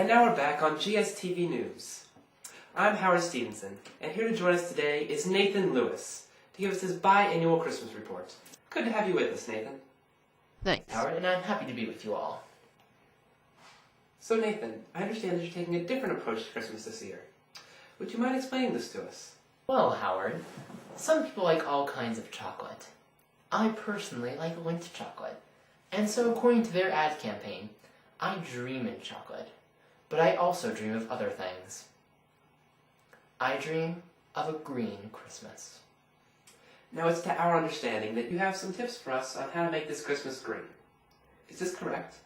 And now we're back on GSTV News. I'm Howard Stevenson, and here to join us today is Nathan Lewis to give us his biannual Christmas report. Good to have you with us, Nathan. Thanks, Howard, and I'm happy to be with you all. So Nathan, I understand that you're taking a different approach to Christmas this year. Would you mind explaining this to us? Well, Howard, some people like all kinds of chocolate. I personally like Lindt chocolate, and so according to their ad campaign, I dream in chocolate, but I also dream of other things. I dream of a green Christmas. Now it's to our understanding that you have some tips for us on how to make this Christmas green. Is this correct?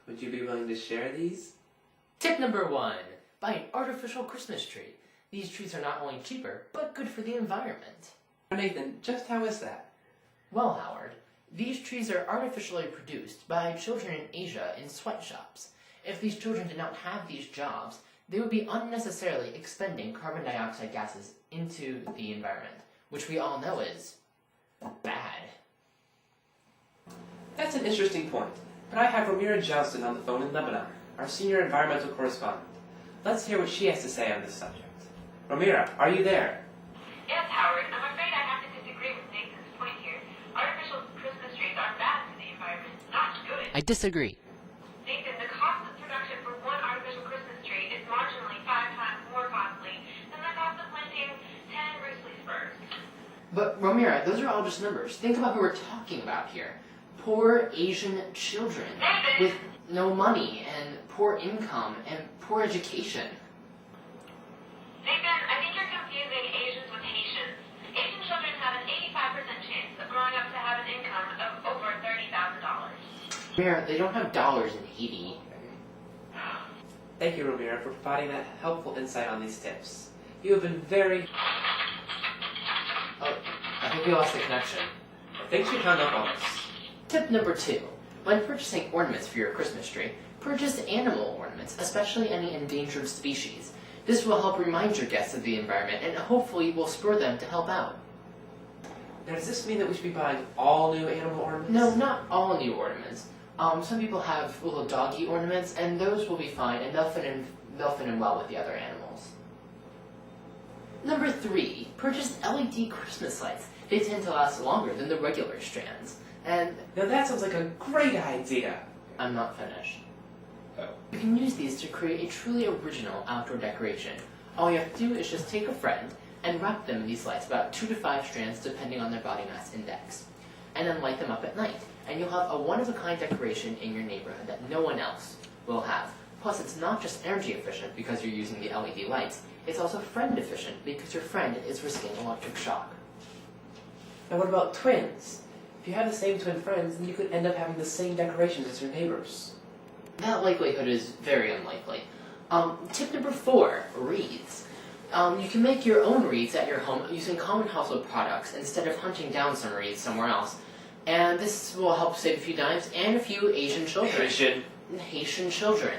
Would you be willing to share these? Tip number 1. Buy an artificial Christmas tree. These trees are not only cheaper, but good for the environment. Nathan, just how is that? Well, Howard, these trees are artificially produced by children in Asia in sweatshops. If these children did not have these jobs, they would be unnecessarily expending carbon dioxide gases into the environment, which we all know is bad. That's an interesting point, but I have Ramira Johnston on the phone in Lebanon, our senior environmental correspondent. Let's hear what she has to say on this subject. Ramira, are you there? Yes, Howard. I'm afraid I have to disagree with Nathan's point here. Artificial Christmas trees are bad for the environment, not good. I disagree. Nathan, the cost of production for one artificial Christmas tree is marginally 5 times more costly than the cost of planting 10 Roosley spurs. But, Romira, those are all just numbers. Think about who we're talking about here. Poor Asian children with no money and poor income and poor education. Nathan, I think you're confusing Asians with Haitians. Asian children have an 85% chance of growing up to have an income of over $30,000. Romira, they don't have dollars in Haiti. Thank you, Ramira, for providing that helpful insight on these tips. You have been very... Oh, I think we lost the connection. I think she hung up on us. Tip number 2. When purchasing ornaments for your Christmas tree, purchase animal ornaments, especially any endangered species. This will help remind your guests of the environment and hopefully will spur them to help out. Now, does this mean that we should be buying all new animal ornaments? No, not all new ornaments. Some people have little doggy ornaments, and those will be fine, and they'll fit in well with the other animals. Number 3. Purchase LED Christmas lights. They tend to last longer than the regular strands. And now that sounds like a great idea. I'm not finished. Oh. You can use these to create a truly original outdoor decoration. All you have to do is just take a friend and wrap them in these lights, about 2 to 5 strands depending on their body mass index, and then light them up at night. And you'll have a one-of-a-kind decoration in your neighborhood that no one else will have. Plus, it's not just energy efficient because you're using the LED lights, it's also friend efficient because your friend is risking electric shock. Now what about twins? If you have the same twin friends, then you could end up having the same decorations as your neighbors. That likelihood is very unlikely. Tip number 4, wreaths. You can make your own wreaths at your home using common household products instead of hunting down some wreaths somewhere else. And this will help save a few dimes and a few Asian children. Haitian children.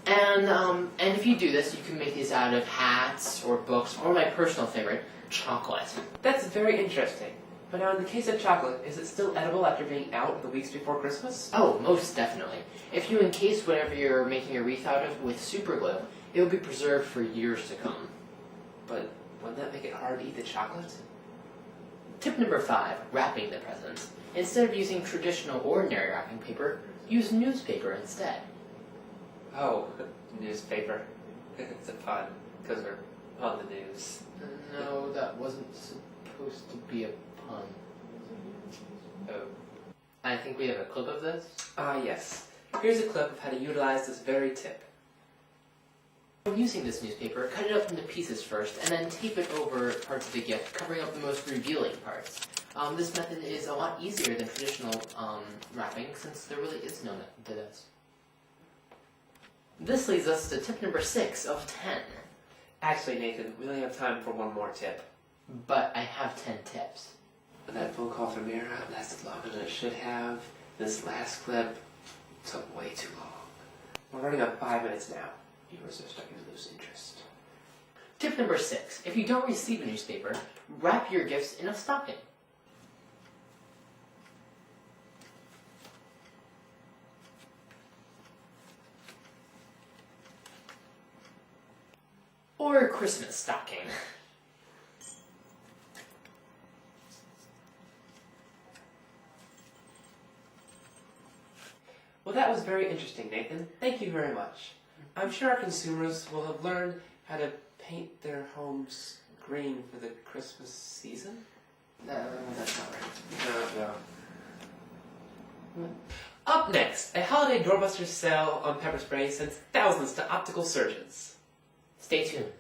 And if you do this, you can make these out of hats or books, or my personal favorite, chocolate. That's very interesting. But now in the case of chocolate, is it still edible after being out the weeks before Christmas? Oh, most definitely. If you encase whatever you're making a wreath out of with super glue, it will be preserved for years to come. But wouldn't that make it hard to eat the chocolate? Tip number 5, wrapping the presents. Instead of using traditional ordinary wrapping paper, use newspaper instead. Oh, newspaper. It's a pun, because we're on the news. No, that wasn't supposed to be a pun. Oh. I think we have a clip of this. Yes. Here's a clip of how to utilize this very tip. When using this newspaper, cut it up into pieces first, and then tape it over parts of the gift, covering up the most revealing parts. This method is a lot easier than traditional wrapping, since there really is no method to this. This leads us to tip number 6 of 10. Actually, Nathan, we only have time for one more tip. But I have 10 tips. That phone call from Mira lasted longer than it should have. This last clip took way too long. We're running up 5 minutes now. Viewers are starting to lose interest. Tip number 6. If you don't receive a newspaper, wrap your gifts in a stocking. or a Christmas stocking. Well, that was very interesting, Nathan. Thank you very much. I'm sure our consumers will have learned how to paint their homes green for the Christmas season. No, that's not right. No. Up next, a holiday doorbuster sale on pepper spray sends thousands to optical surgeons. Stay tuned.